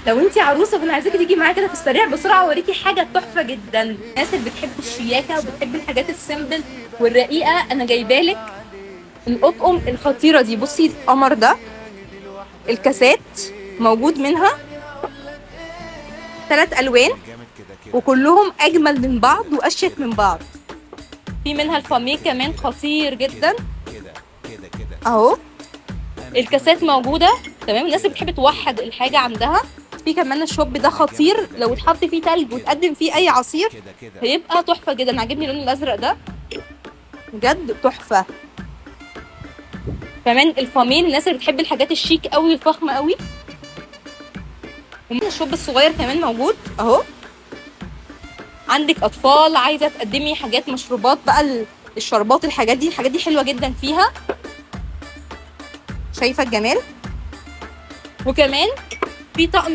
لو انت عروسه فانا عايزاكي تيجي معايا كده في السريع بسرعه اوريكي حاجه تحفه جدا. الناس اللي بتحب الشياكه وبتحب الحاجات السيمبل والرقيقه انا جايبالك الاطقم الخطيره دي. بصي القمر ده، الكاسات موجود منها 3 الوان وكلهم اجمل من بعض واشيك من بعض. في منها الفاميه كمان خطير جدا اهو. الكاسات موجوده تمام، الناس اللي بتحب توحد الحاجه عندها. في كمان الشوب ده خطير، لو اتحط فيه تلج وتقدم فيه اي عصير هيبقى تحفه جدا. عاجبني اللون الازرق ده بجد تحفه. كمان الفامين الناس اللي بتحب الحاجات الشيك قوي الفخمه قوي. الشوب الصغير كمان موجود اهو. عندك اطفال عايزه تقدمي حاجات مشروبات بقى، الشربات الحاجات دي حلوه جدا فيها. شايفه الجمال. وكمان في طقم